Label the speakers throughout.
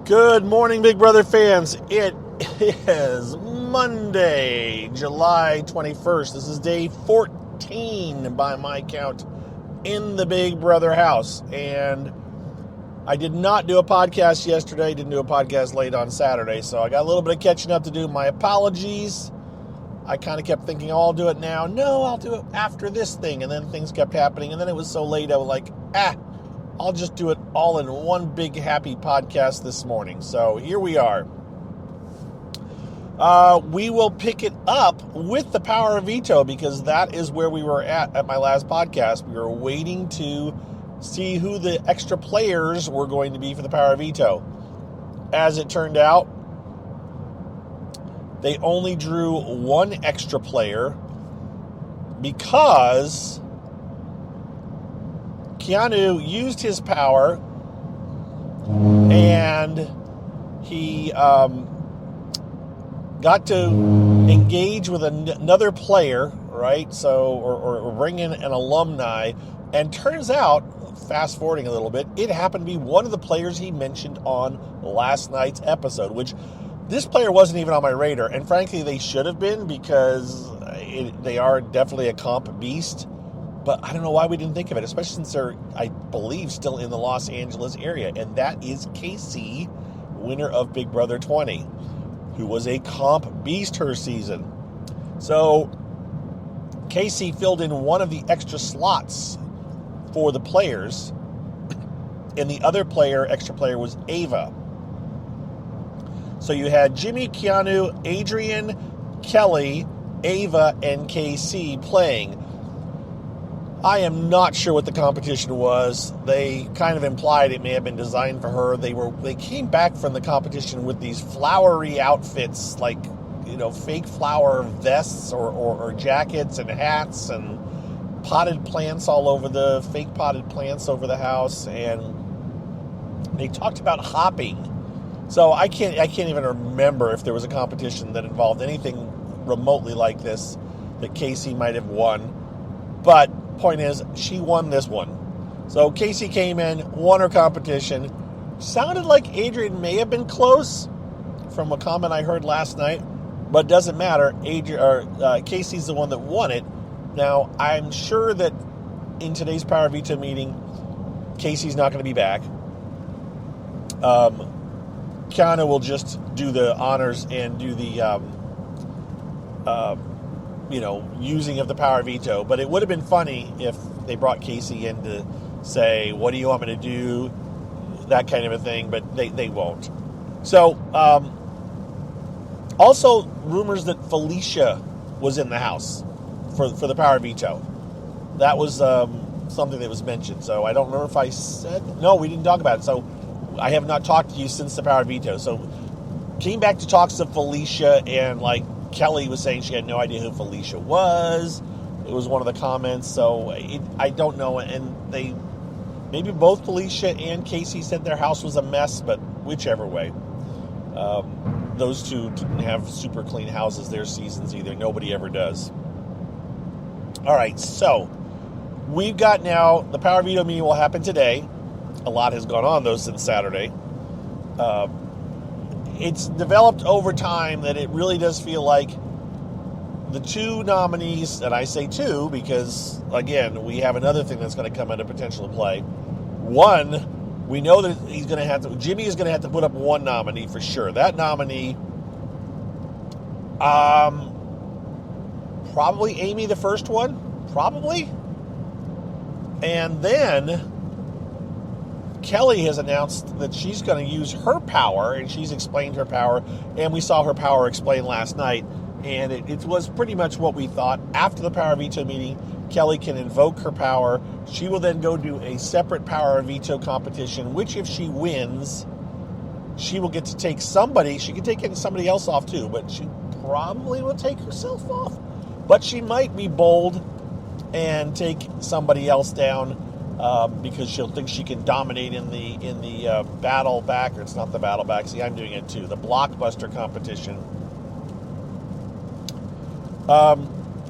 Speaker 1: Good morning, Big Brother fans. It is Monday, July 21st. This is day 14 by my count in the Big Brother house. And I did not do a podcast yesterday, didn't do a podcast late on Saturday, so I got a little bit of catching up to do. My apologies. I kind of kept thinking, oh, I'll do it now. No, I'll do it after this thing. And then things kept happening. And then it was so late, I was like, I'll just do it all in one big happy podcast this morning. So here we are. We will pick it up with the power of veto because that is where we were at my last podcast. We were waiting to see who the extra players were going to be for the power of veto. As it turned out, they only drew one extra player because Keanu used his power and he got to engage with another player, right? So, or bring in an alumni. And turns out, fast forwarding a little bit, it happened to be one of the players he mentioned on last night's episode, which this player wasn't even on my radar. And frankly, they should have been because they are definitely a comp beast. But I don't know why we didn't think of it, especially since they're, I believe, still in the Los Angeles area. And that is KC, winner of Big Brother 20, who was a comp beast her season. So KC filled in one of the extra slots for the players. And the other extra player was Ava. So you had Jimmy, Keanu, Adrian, Kelly, Ava, and KC playing. I am not sure what the competition was. They kind of implied it may have been designed for her. They came back from the competition with these flowery outfits, like, fake flower vests or jackets and hats and potted plants all over fake potted plants over the house. And they talked about hopping. So I can't even remember if there was a competition that involved anything remotely like this that Casey might have won. But point is, she won this one. So Casey came in, won her competition. Sounded like Adrian may have been close from a comment I heard last night, but it doesn't matter. Casey's the one that won it. Now, I'm sure that in today's Power Veto meeting, Casey's not going to be back. Kiana will just do the honors and do the using of the power veto. But it would have been funny if they brought Casey in to say, what do you want me to do? That kind of a thing, but they won't. So, also rumors that Felicia was in the house for the power veto. That was something that was mentioned. So I don't remember if I said, no, we didn't talk about it. So I have not talked to you since the power veto. So came back to talks of Felicia, and Kelly was saying she had no idea who Felicia was. It was one of the comments, so I don't know. And maybe both Felicia and Casey said their house was a mess, but whichever way. Those two didn't have super clean houses their seasons either. Nobody ever does. All right, so we've got now the Power Veto meeting will happen today. A lot has gone on, though, since Saturday. It's developed over time that it really does feel like the two nominees, and I say two because, again, we have another thing that's going to come into potential play. One, we know that Jimmy is going to have to put up one nominee for sure. That nominee, probably Amy, the first one, probably. And then Kelly has announced that she's going to use her power, and she's explained her power, and we saw her power explained last night, and it was pretty much what we thought. After the power veto meeting, Kelly can invoke her power. She will then go do a separate power veto competition, which if she wins, she will get to take somebody. She can take somebody else off too, but she probably will take herself off. But she might be bold and take somebody else down. Because she'll think she can dominate in the battle back, or it's not the battle back. See, I'm doing it too. The blockbuster competition.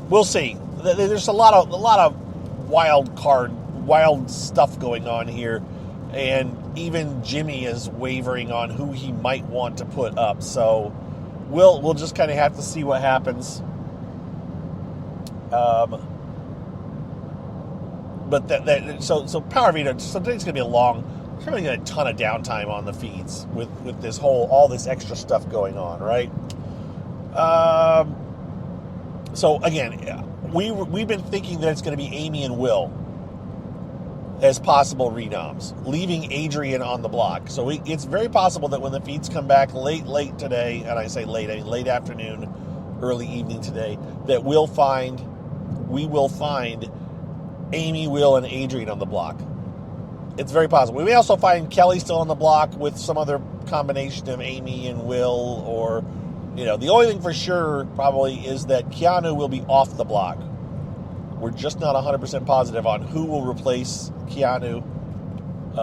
Speaker 1: We'll see. There's a lot of wild stuff going on here. And even Jimmy is wavering on who he might want to put up. So we'll just kind of have to see what happens. But so Power V, so today's going to be a long, there's probably going to be a ton of downtime on the feeds with this all this extra stuff going on, right? So again, we've been thinking that it's going to be Amy and Will as possible renoms, leaving Adrian on the block. So it's very possible that when the feeds come back late today, and I say late, I mean late afternoon, early evening today, that we will find Amy, Will, and Adrian on the block. It's very possible. We may also find Kelly still on the block with some other combination of Amy and Will, or, the only thing for sure probably is that Keanu will be off the block. We're just not 100% positive on who will replace Keanu,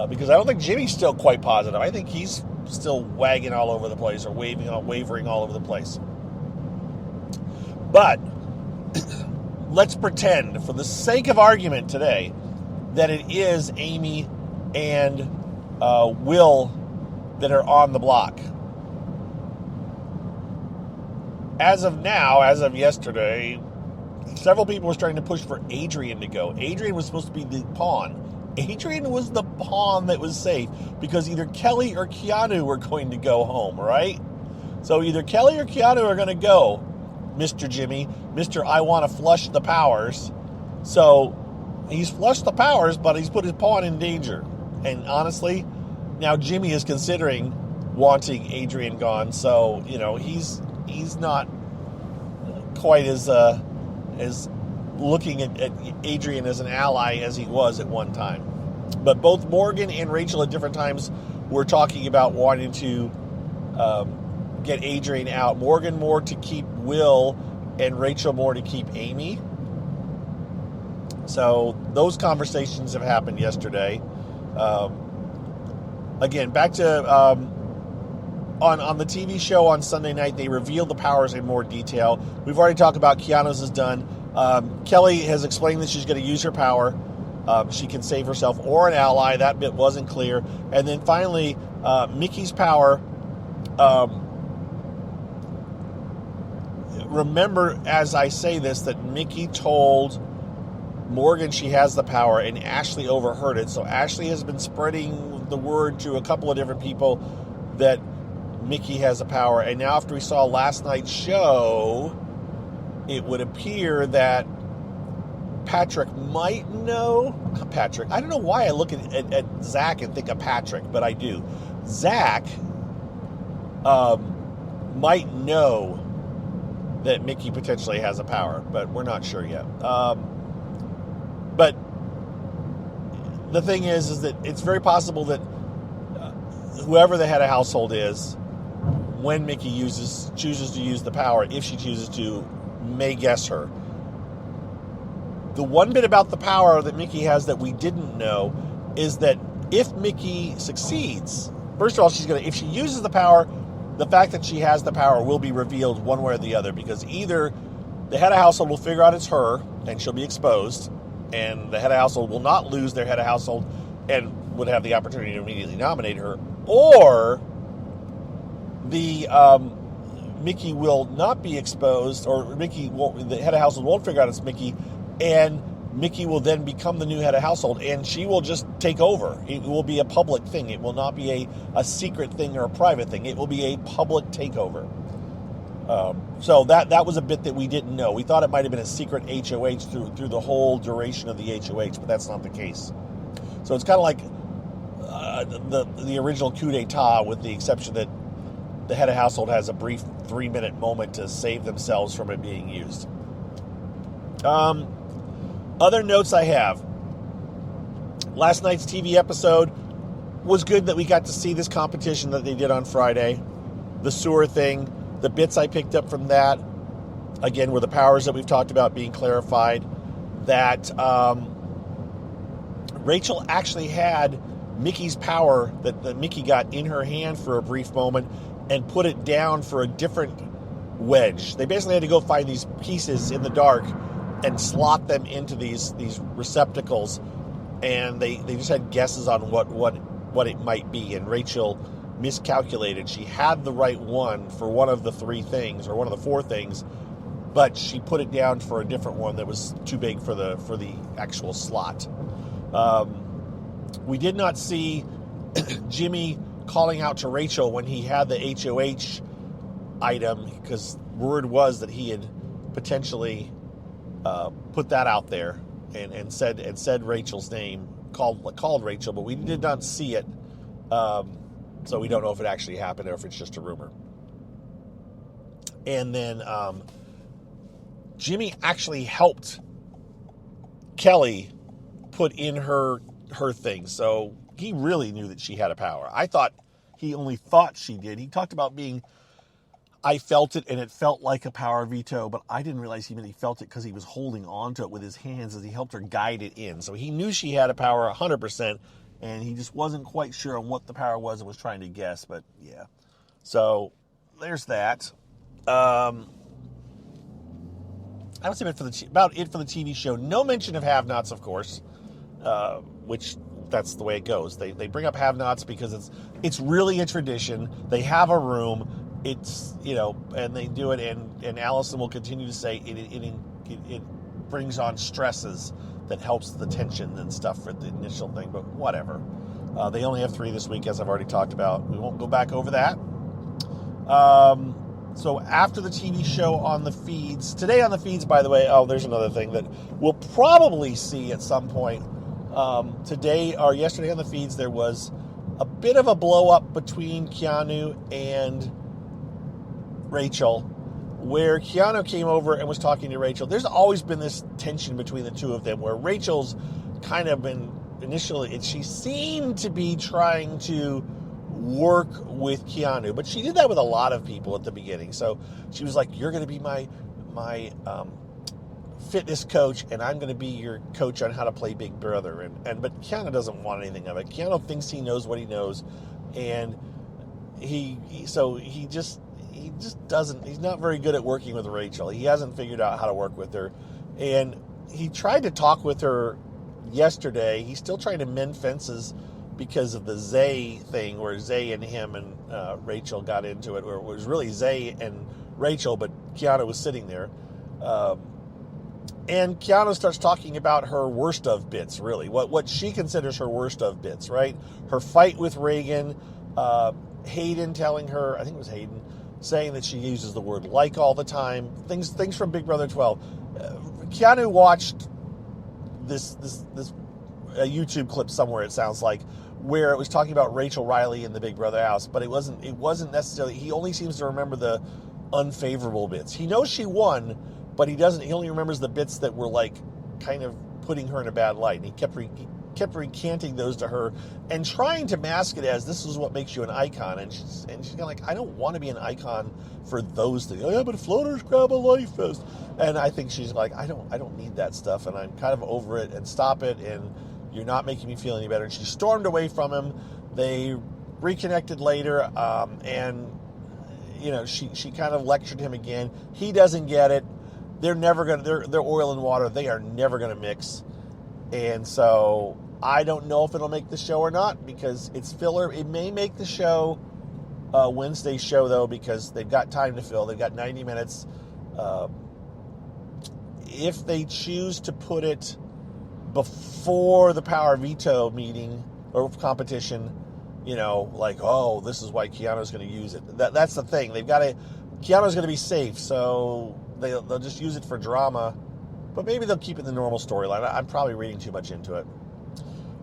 Speaker 1: because I don't think Jimmy's still quite positive. I think he's still wagging all over the place, or wavering all over the place. But let's pretend, for the sake of argument today, that it is Amy and Will that are on the block. As of yesterday, several people were starting to push for Adrian to go. Adrian was supposed to be the pawn. Adrian was the pawn that was safe, because either Kelly or Keanu were going to go home, right? So either Kelly or Keanu are going to go, Mr. Jimmy, Mr. I want to flush the powers. So he's flushed the powers, but he's put his pawn in danger. And honestly, now Jimmy is considering wanting Adrian gone. So, he's not quite as looking at Adrian as an ally as he was at one time. But both Morgan and Rachel at different times were talking about wanting to get Adrian out. Morgan more to keep Will, and Rachel more to keep Amy. So those conversations have happened yesterday. Again, back to on the TV show on Sunday night, they revealed the powers in more detail. We've already talked about Keanu's is done. Kelly has explained that she's going to use her power. She can save herself or an ally. That bit wasn't clear. And then finally, Mickey's power. Remember, as I say this, that Mickey told Morgan she has the power, and Ashley overheard it. So Ashley has been spreading the word to a couple of different people that Mickey has a power. And now, after we saw last night's show, it would appear that Patrick might know. Patrick. I don't know why I look at Zach and think of Patrick, but I do. Zach might know that Mickey potentially has a power, but we're not sure yet. But the thing is that it's very possible that whoever the head of household is, when Mickey chooses to use the power, if she chooses to, may guess her. The one bit about the power that Mickey has that we didn't know is that if Mickey succeeds, first of all, if she uses the power, the fact that she has the power will be revealed one way or the other, because either the head of household will figure out it's her and she'll be exposed, and the head of household will not lose their head of household and would have the opportunity to immediately nominate her, or the Mickey will not be exposed, or the head of household won't figure out it's Mickey, and Mickey will then become the new head of household, and she will just take over. It will be a public thing. It will not be a secret thing or a private thing. It will be a public takeover. So that was a bit that we didn't know. We thought it might have been a secret HOH through the whole duration of the HOH, but that's not the case. So it's kind of like the original coup d'etat, with the exception that the head of household has a brief 3-minute moment to save themselves from it being used. Other notes I have. Last night's TV episode was good that we got to see this competition that they did on Friday. The sewer thing, the bits I picked up from that, again, were the powers that we've talked about being clarified. That Rachel actually had Mickey's power that Mickey got in her hand for a brief moment and put it down for a different wedge. They basically had to go find these pieces in the dark and slot them into these receptacles, and they just had guesses on what what it might be, and Rachel miscalculated. She had the right one for one of the three things, or one of the four things, but she put it down for a different one that was too big for the actual slot. We did not see Jimmy calling out to Rachel when he had the HOH item, because word was that he had potentially put that out there and said Rachel's name, called Rachel, but we did not see it, so we don't know if it actually happened or if it's just a rumor. And then Jimmy actually helped Kelly put in her thing, so he really knew that she had a power. I thought he only thought she did. He talked about I felt it, and it felt like a power veto, but I didn't realize he felt it because he was holding on to it with his hands as he helped her guide it in. So he knew she had a power 100%, and he just wasn't quite sure on what the power was and was trying to guess, but yeah. So there's that. That was about it for the TV show. No mention of have-nots, of course, which that's the way it goes. They bring up have-nots because it's really a tradition. They have a room. It's, and they do it, and Allison will continue to say it brings on stresses that helps the tension and stuff for the initial thing, but whatever. They only have 3 this week, as I've already talked about. We won't go back over that. So after the TV show on the feeds, today on the feeds, by the way, there's another thing that we'll probably see at some point. Today or yesterday on the feeds, there was a bit of a blow up between Keanu and Rachel, where Keanu came over and was talking to Rachel. There's always been this tension between the two of them, where Rachel's kind of been initially, she seemed to be trying to work with Keanu, but she did that with a lot of people at the beginning. So she was like, "You're going to be my fitness coach, and I'm going to be your coach on how to play Big Brother." But Keanu doesn't want anything of it. Keanu thinks he knows what he knows, and he just doesn't. He's not very good at working with Rachel. He hasn't figured out how to work with her, and he tried to talk with her yesterday. He's still trying to mend fences because of the Zay thing, where Zay and him and Rachel got into it, where it was really Zay and Rachel, but Keanu was sitting there. And Keanu starts talking about her worst of bits, really. What she considers her worst of bits, right? Her fight with Reagan, Hayden telling her, I think it was Hayden, saying that she uses the word like all the time, things from Big Brother 12. Keanu watched this a YouTube clip somewhere, it sounds like, where it was talking about Rachel Riley in the Big Brother house, but it wasn't necessarily, he only seems to remember the unfavorable bits. He knows she won, but he only remembers the bits that were like kind of putting her in a bad light. And he kept recanting those to her and trying to mask it as, this is what makes you an icon. And she's kind of like, I don't want to be an icon for those things. Oh yeah, but floaters grab a life vest. And I think she's like, I don't need that stuff, and I'm kind of over it, and stop it, and you're not making me feel any better. And she stormed away from him. They reconnected later, and she kind of lectured him again. He doesn't get it. They're oil and water. They are never gonna mix. And so I don't know if it'll make the show or not, because it's filler. It may make the show, Wednesday's show, though, because they've got time to fill. They've got 90 minutes. If they choose to put it before the power veto meeting or competition, like, oh, this is why Keanu's going to use it. That's the thing. Keanu's going to be safe, so they'll just use it for drama. But maybe they'll keep it in the normal storyline. I'm probably reading too much into it.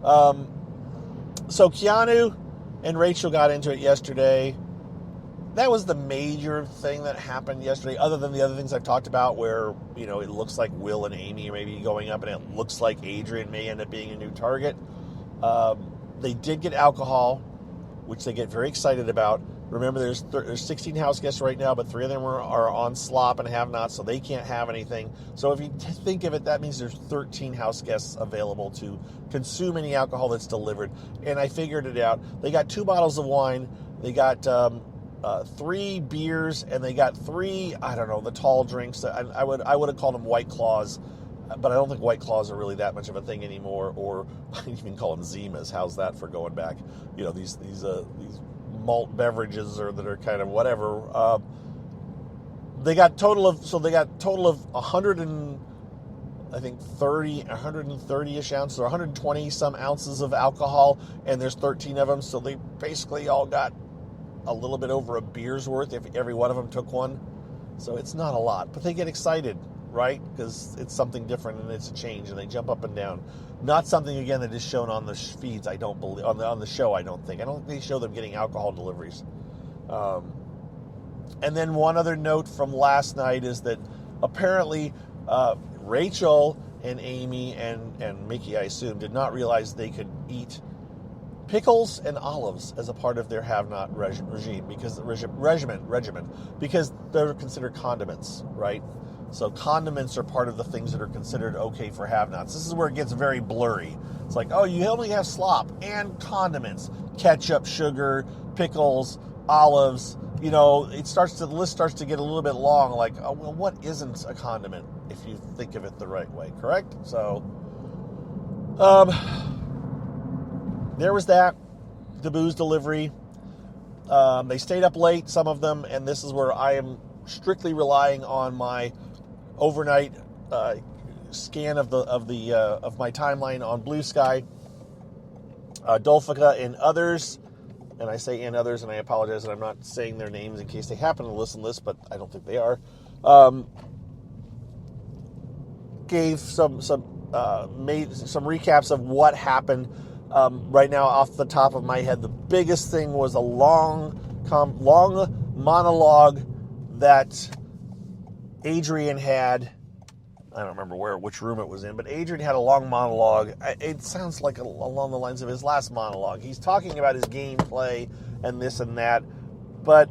Speaker 1: So Keanu and Rachel got into it yesterday. That was the major thing that happened yesterday, other than the other things I've talked about, where, it looks like Will and Amy are maybe going up, and it looks like Adrian may end up being a new target. They did get alcohol, which they get very excited about. Remember, there's 16 house guests right now, but 3 of them are on slop and have-nots, so they can't have anything. So if you think of it, that means there's 13 house guests available to consume any alcohol that's delivered. And I figured it out. They got 2 bottles of wine. They got 3 beers, and they got 3, I don't know, the tall drinks. I would have called them White Claws. but I don't think White Claws are really that much of a thing anymore, or I even call them Zimas. How's that for going back? These malt beverages that are kind of whatever. They got total of 130-ish ounces, or 120 some ounces of alcohol, and there's 13 of them, so they basically all got a little bit over a beer's worth if every one of them took one. So it's not a lot, but they get excited, right? Because it's something different and it's a change, and they jump up and down. Not something, again, that is shown on the feeds, I don't believe, on the show, I don't think. I don't think they show them getting alcohol deliveries. And then one other note from last night is that apparently Rachel and Amy and Mickey, I assume, did not realize they could eat pickles and olives as a part of their have-not regimen, because they're considered condiments, right? So condiments are part of the things that are considered okay for have-nots. This is where it gets very blurry. It's like, oh, you only have slop and condiments, ketchup, sugar, pickles, olives. The list starts to get a little bit long. Like, oh, well, what isn't a condiment if you think of it the right way? Correct? So, there was that, the booze delivery. They stayed up late, some of them, and this is where I am strictly relying on my overnight scan of my timeline on Blue Sky. Dolfica and others, and I say and others, and I apologize that I'm not saying their names in case they happen to listen to this, but I don't think they are. Gave made some recaps of what happened. Right now, off the top of my head, the biggest thing was a long monologue that Adrian had. I don't remember which room it was in, but Adrian had a long monologue. It sounds like along the lines of his last monologue. He's talking about his gameplay and this and that, but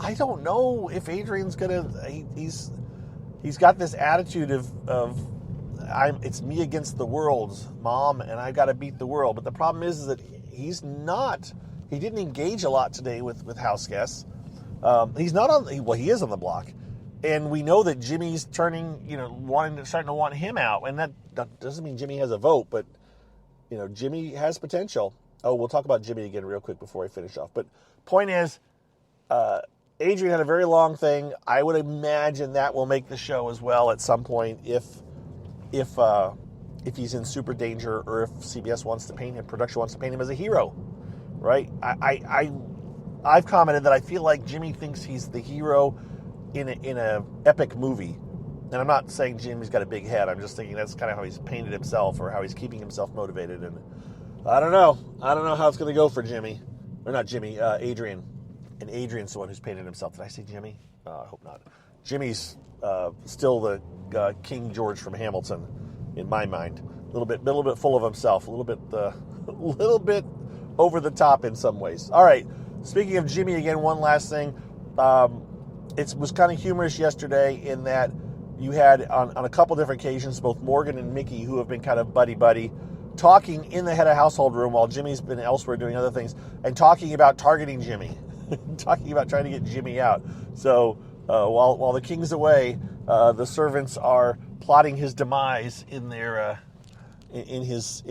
Speaker 1: I don't know if Adrian's he's got this attitude of it's me against the world, Mom, and I got to beat the world. But the problem is that he didn't engage a lot today with house guests. He's not he is on the block. And we know that Jimmy's starting to want him out. And that doesn't mean Jimmy has a vote, but, Jimmy has potential. Oh, we'll talk about Jimmy again real quick before I finish off. But point is, Adrian had a very long thing. I would imagine that will make the show as well at some point if he's in super danger, or if CBS production wants to paint him as a hero, right? I've commented that I feel like Jimmy thinks he's the hero in a epic movie. And I'm not saying Jimmy's got a big head. I'm just thinking that's kind of how he's painted himself, or how he's keeping himself motivated. And I don't know how it's going to go for Jimmy. Or not Jimmy, Adrian. And Adrian's the one who's painted himself. Did I say Jimmy? I hope not. Jimmy's still the King George from Hamilton, in my mind. A little bit full of himself. A little bit over the top in some ways. All right. Speaking of Jimmy again, one last thing. It was kind of humorous yesterday in that you had, on a couple different occasions, both Morgan and Mickey, who have been kind of buddy-buddy, talking in the head of household room while Jimmy's been elsewhere doing other things, and talking about targeting Jimmy, talking about trying to get Jimmy out. So while the king's away, the servants are plotting his demise in their in his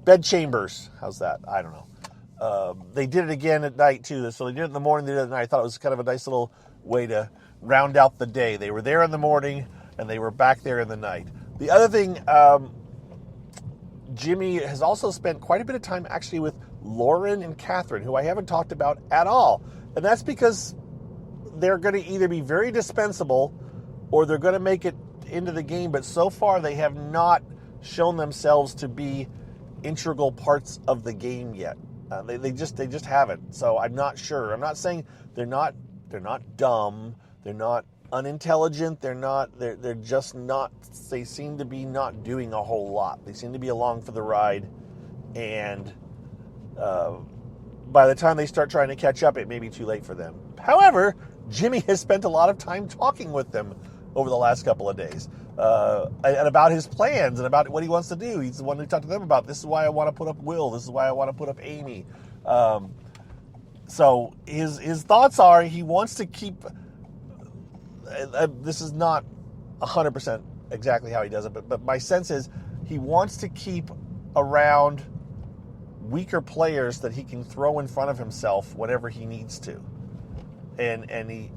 Speaker 1: bed chambers. How's that? I don't know. They did it again at night too. So they did it in the morning, they did it at night. I thought it was kind of a nice little way to round out the day. They were there in the morning and they were back there in the night. The other thing, Jimmy has also spent quite a bit of time actually with Lauren and Catherine, who I haven't talked about at all. And that's because they're going to either be very dispensable or they're going to make it into the game. But so far they have not shown themselves to be integral parts of the game yet. They just haven't. So I'm not sure. I'm not saying they're not dumb. They're not unintelligent. They're just not. They seem to be not doing a whole lot. They seem to be along for the ride, and by the time they start trying to catch up, it may be too late for them. However, Jimmy has spent a lot of time talking with them over the last couple of days, and about his plans and about what he wants to do. He's the one who talked to them about, this is why I want to put up Will, this is why I want to put up Amy. So his thoughts are he wants to keep, this is not 100% exactly how he does it, but my sense is he wants to keep around weaker players that he can throw in front of himself whenever he needs to. And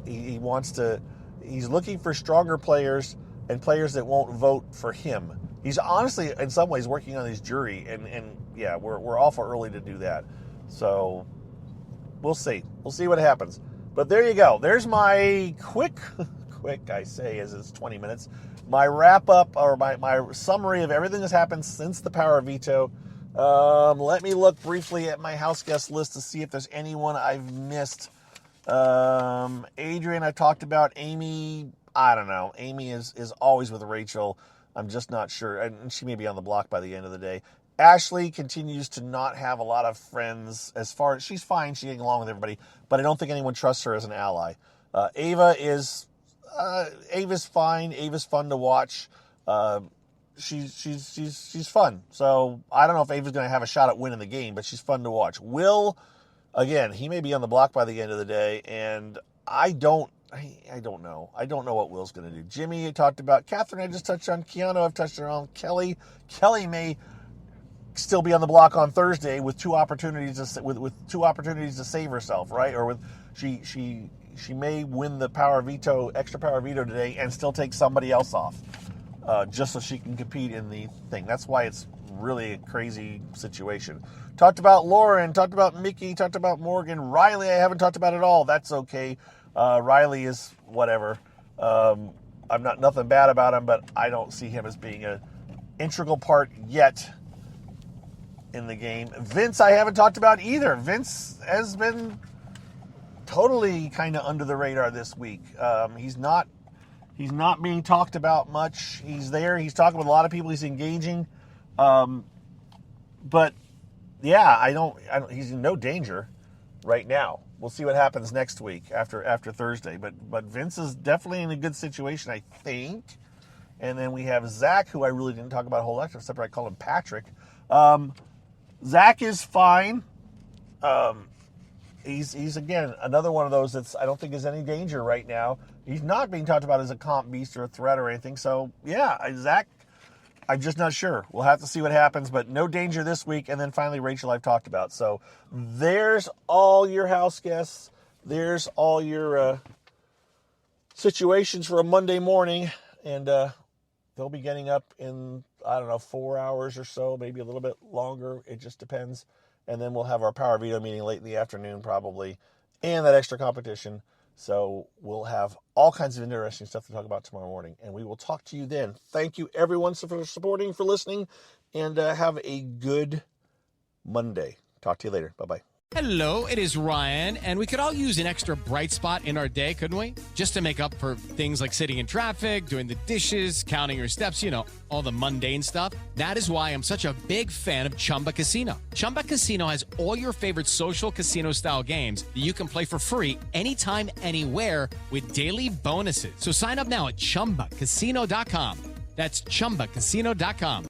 Speaker 1: he wants to, he's looking for stronger players and players that won't vote for him. He's honestly, in some ways, working on his jury, and yeah, we're awful early to do that. So we'll see. We'll see what happens. But there you go. There's my quick, I say, as it's 20 minutes, my wrap-up, or my summary of everything that's happened since the power veto. Let me look briefly at my house guest list to see if there's anyone I've missed. Adrian, I talked about. Amy, I don't know. Amy is always with Rachel. I'm just not sure. And she may be on the block by the end of the day. Ashley continues to not have a lot of friends. As far as, she's fine. She's getting along with everybody. But I don't think anyone trusts her as an ally. Ava's fine. Ava's fun to watch. She's fun. So I don't know if Ava's going to have a shot at winning the game, but she's fun to watch. Will, again, he may be on the block by the end of the day, and I don't know. I don't know what Will's going to do. Jimmy, I talked about. Catherine, I just touched on. Keanu, I've touched on. Kelly may still be on the block on Thursday with two opportunities to save herself, right? Or with she may win the extra power veto today and still take somebody else off, just so she can compete in the thing. That's why it's really a crazy situation. Talked about Lauren, talked about Mickey, talked about Morgan. Riley, I haven't talked about at all. That's okay. Riley is whatever. I'm not nothing bad about him, but I don't see him as being an integral part yet in the game. Vince, I haven't talked about either. Vince has been totally kind of under the radar this week. He's not being talked about much. He's there. He's talking with a lot of people. He's engaging. But yeah, he's in no danger right now. We'll see what happens next week after Thursday. But Vince is definitely in a good situation, I think. And then we have Zach, who I really didn't talk about a whole lot, except for I call him Patrick. Zach is fine. He's again another one of those that's I don't think is any danger right now. He's not being talked about as a comp beast or a threat or anything. So yeah, Zach, I'm just not sure. We'll have to see what happens, but no danger this week. And then finally, Rachel, I've talked about. So there's all your house guests. There's all your situations for a Monday morning. And they'll be getting up in, 4 hours or so, maybe a little bit longer. It just depends. And then we'll have our power veto meeting late in the afternoon probably, and that extra competition. So we'll have all kinds of interesting stuff to talk about tomorrow morning, and we will talk to you then. Thank you, everyone, for supporting, for listening, and have a good Monday. Talk to you later. Bye-bye.
Speaker 2: Hello, it is Ryan, and we could all use an extra bright spot in our day, couldn't we? Just to make up for things like sitting in traffic, doing the dishes, counting your steps, all the mundane stuff. That is why I'm such a big fan of Chumba Casino. Chumba Casino has all your favorite social casino-style games that you can play for free anytime, anywhere with daily bonuses. So sign up now at ChumbaCasino.com. That's ChumbaCasino.com.